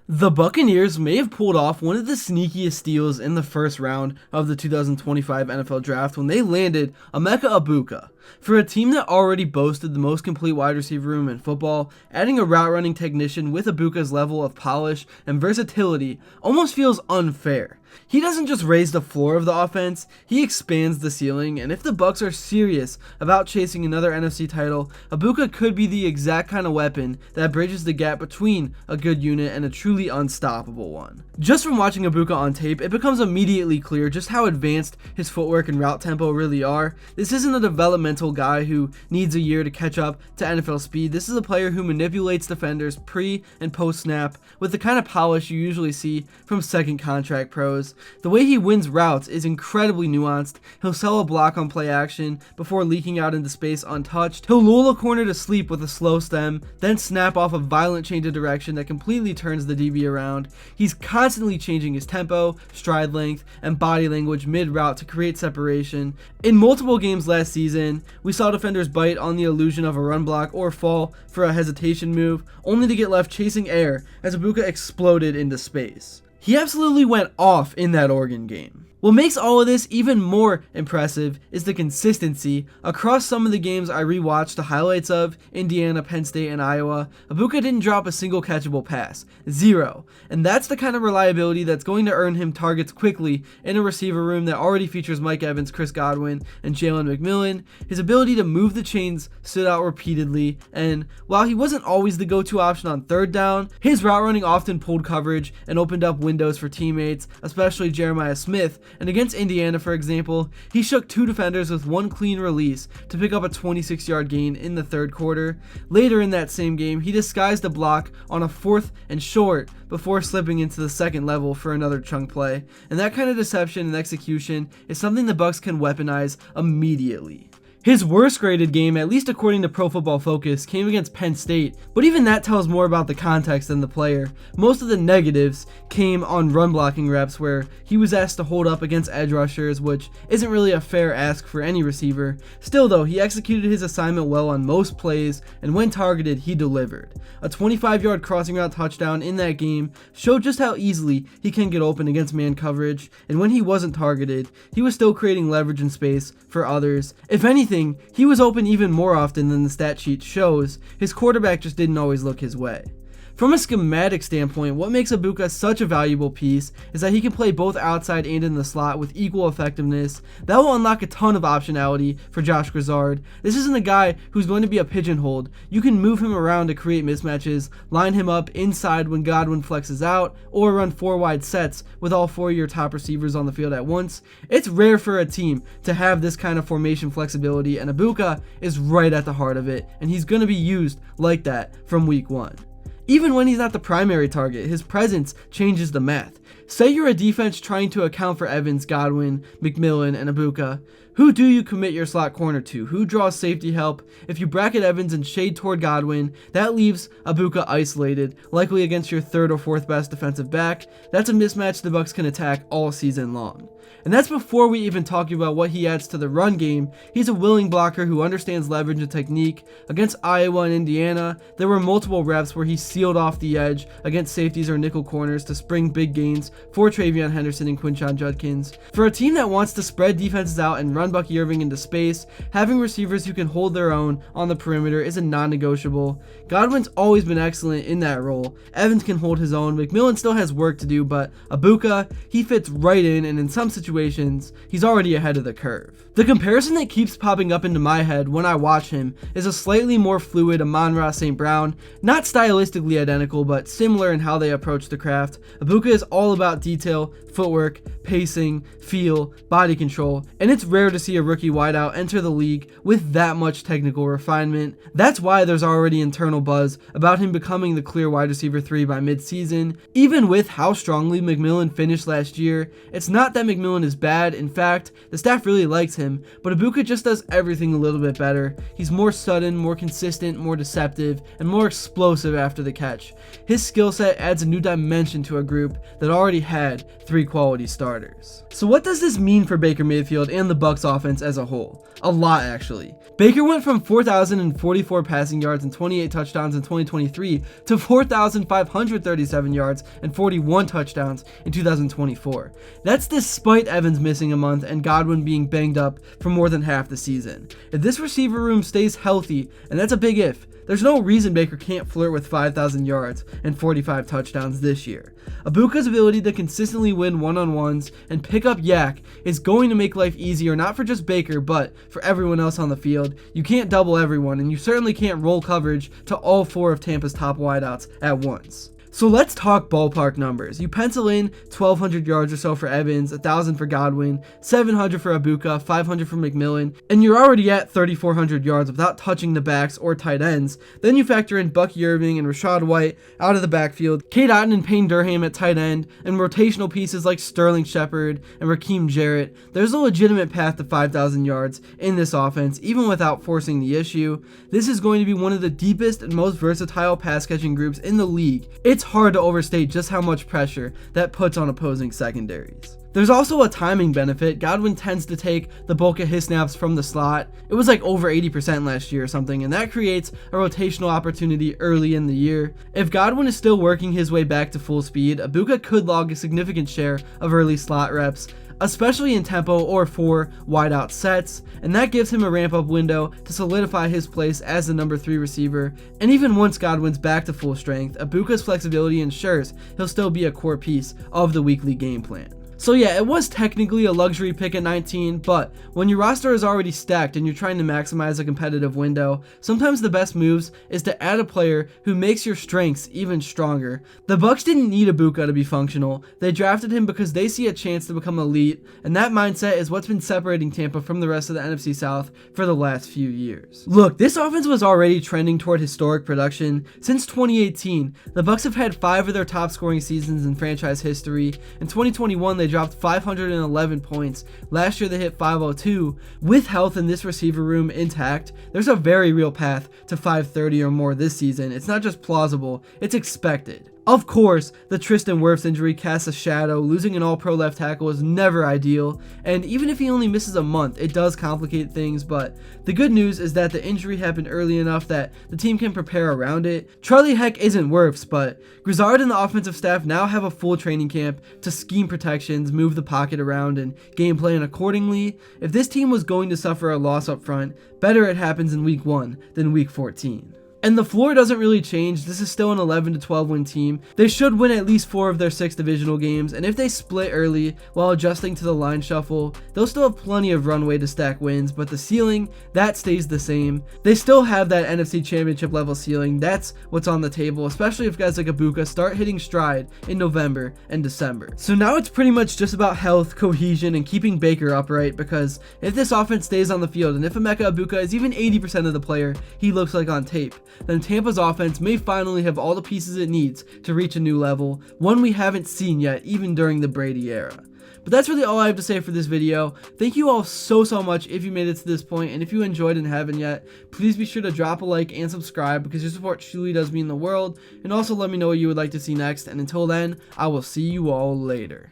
The Buccaneers may have pulled off one of the sneakiest steals in the first round of the 2025 NFL Draft when they landed Emeka Egbuka. For a team that already boasted the most complete wide receiver room in football, adding a route running technician with Egbuka's level of polish and versatility almost feels unfair. He doesn't just raise the floor of the offense, he expands the ceiling, and if the Bucs are serious about chasing another NFC title, Egbuka could be the exact kind of weapon that bridges the gap between a good unit and a truly unstoppable one. Just from watching Egbuka on tape, it becomes immediately clear just how advanced his footwork and route tempo really are. This isn't a developmental guy who needs a year to catch up to NFL speed. This is a player who manipulates defenders pre and post snap with the kind of polish you usually see from second contract pros. The way he wins routes is incredibly nuanced. He'll sell a block on play action before leaking out into space untouched. He'll lull a corner to sleep with a slow stem, then snap off a violent change of direction that completely turns the DB around. He's constantly changing his tempo, stride length, and body language mid-route to create separation. In multiple games last season, we saw defenders bite on the illusion of a run block or fall for a hesitation move, only to get left chasing air as Egbuka exploded into space. He absolutely went off in that Oregon game. What makes all of this even more impressive is the consistency. Across some of the games I rewatched the highlights of, Indiana, Penn State, and Iowa, Egbuka didn't drop a single catchable pass. Zero. And that's the kind of reliability that's going to earn him targets quickly in a receiver room that already features Mike Evans, Chris Godwin, and Jalen McMillan. His ability to move the chains stood out repeatedly, and while he wasn't always the go-to option on third down, his route running often pulled coverage and opened up windows for teammates, especially Jeremiah Smith. And against Indiana, for example, he shook two defenders with one clean release to pick up a 26-yard gain in the third quarter. Later in that same game, he disguised a block on a 4th and short before slipping into the second level for another chunk play. And that kind of deception and execution is something the Bucs can weaponize immediately. His worst graded game, at least according to Pro Football Focus, came against Penn State, but even that tells more about the context than the player. Most of the negatives came on run blocking reps where he was asked to hold up against edge rushers, which isn't really a fair ask for any receiver. Still though, he executed his assignment well on most plays, and when targeted, he delivered. A 25-yard crossing route touchdown in that game showed just how easily he can get open against man coverage, and when he wasn't targeted, he was still creating leverage and space for others. If anything, he was open even more often than the stat sheet shows. His quarterback just didn't always look his way. From a schematic standpoint, what makes Egbuka such a valuable piece is that he can play both outside and in the slot with equal effectiveness. That will unlock a ton of optionality for Josh Grizzard. This isn't a guy who's going to be a pigeonholed. You can move him around to create mismatches, line him up inside when Godwin flexes out, or run 4 wide sets with all 4 of your top receivers on the field at once. It's rare for a team to have this kind of formation flexibility, and Egbuka is right at the heart of it, and he's going to be used like that from week 1. Even when he's not the primary target, his presence changes the math. Say you're a defense trying to account for Evans, Godwin, McMillan, and Egbuka. Who do you commit your slot corner to? Who draws safety help? If you bracket Evans and shade toward Godwin, that leaves Egbuka isolated, likely against your 3rd or 4th best defensive back. That's a mismatch the Bucs can attack all season long. And that's before we even talk about what he adds to the run game. He's a willing blocker who understands leverage and technique. Against Iowa and Indiana, there were multiple reps where he sealed off the edge against safeties or nickel corners to spring big gains for Travion Henderson and Quinshon Judkins. For a team that wants to spread defenses out and run Bucky Irving into space, having receivers who can hold their own on the perimeter is a non-negotiable. Godwin's always been excellent in that role. Evans can hold his own. McMillan still has work to do, but Egbuka, he fits right in, and in some situations, he's already ahead of the curve. The comparison that keeps popping up into my head when I watch him is a slightly more fluid Amon-Ra St. Brown, not stylistically identical, but similar in how they approach the craft. Egbuka is all about detail, footwork, pacing, feel, body control, and it's rare to see a rookie wideout enter the league with that much technical refinement. That's why there's already internal buzz about him becoming the clear wide receiver 3 by mid-season. Even with how strongly McMillan finished last year, it's not that McMillan is bad. In fact, the staff really likes him, but Egbuka just does everything a little bit better. He's more sudden, more consistent, more deceptive, and more explosive after the catch. His skill set adds a new dimension to a group that already already had 3 quality starters. So what does this mean for Baker Mayfield and the Bucs offense as a whole? A lot, actually. Baker went from 4,044 passing yards and 28 touchdowns in 2023 to 4,537 yards and 41 touchdowns in 2024. That's despite Evans missing a month and Godwin being banged up for more than half the season. If this receiver room stays healthy, and that's a big if, there's no reason Baker can't flirt with 5,000 yards and 45 touchdowns this year. Ibuka's ability to consistently win one-on-ones and pick up yak is going to make life easier, not for just Baker, but for everyone else on the field. You can't double everyone, and you certainly can't roll coverage to all 4 of Tampa's top wideouts at once. So let's talk ballpark numbers. You pencil in 1,200 yards or so for Evans, 1,000 for Godwin, 700 for Ibuka, 500 for McMillan, and you're already at 3,400 yards without touching the backs or tight ends. Then you factor in Bucky Irving and Rachaad White out of the backfield, Cade Otton and Payne Durham at tight end, and rotational pieces like Sterling Shepard and Raheem Jarrett. There's a legitimate path to 5,000 yards in this offense, even without forcing the issue. This is going to be one of the deepest and most versatile pass catching groups in the league. It's hard to overstate just how much pressure that puts on opposing secondaries. There's also a timing benefit. Godwin tends to take the bulk of his snaps from the slot. It was like over 80% last year or something, and that creates a rotational opportunity early in the year. If Godwin is still working his way back to full speed, Ibuka could log a significant share of early slot reps, especially in tempo or 4 wideout sets, and that gives him a ramp up window to solidify his place as the number 3 receiver. And even once Godwin's back to full strength, Ibuka's flexibility ensures he'll still be a core piece of the weekly game plan. So yeah, it was technically a luxury pick at 19, but when your roster is already stacked and you're trying to maximize a competitive window, sometimes the best moves is to add a player who makes your strengths even stronger. The Bucs didn't need Ibuka to be functional. They drafted him because they see a chance to become elite, and that mindset is what's been separating Tampa from the rest of the NFC South for the last few years. Look, this offense was already trending toward historic production. Since 2018, the Bucs have had 5 of their top scoring seasons in franchise history. In 2021, they dropped 511 points. Last year they hit 502. With health in this receiver room intact, there's a very real path to 530 or more this season. It's not just plausible, it's expected. Of course, the Tristan Wirfs injury casts a shadow. Losing an all-pro left tackle is never ideal, and even if he only misses a month, it does complicate things, but the good news is that the injury happened early enough that the team can prepare around it. Charlie Heck isn't Wirfs, but Grizzard and the offensive staff now have a full training camp to scheme protections, move the pocket around, and game plan accordingly. If this team was going to suffer a loss up front, better it happens in week 1 than week 14. And the floor doesn't really change. This is still an 11-12 win team. They should win at least 4 of their 6 divisional games, and if they split early while adjusting to the line shuffle, they'll still have plenty of runway to stack wins, but the ceiling, that stays the same. They still have that NFC Championship level ceiling. That's what's on the table, especially if guys like Ibuka start hitting stride in November and December. So now it's pretty much just about health, cohesion, and keeping Baker upright, because if this offense stays on the field, and if Emeka Egbuka is even 80% of the player he looks like on tape, then Tampa's offense may finally have all the pieces it needs to reach a new level, one we haven't seen yet even during the Brady era. But that's really all I have to say for this video. Thank you all so much if you made it to this point, and if you enjoyed and haven't yet, please be sure to drop a like and subscribe, because your support truly does mean the world, and also let me know what you would like to see next, and until then, I will see you all later.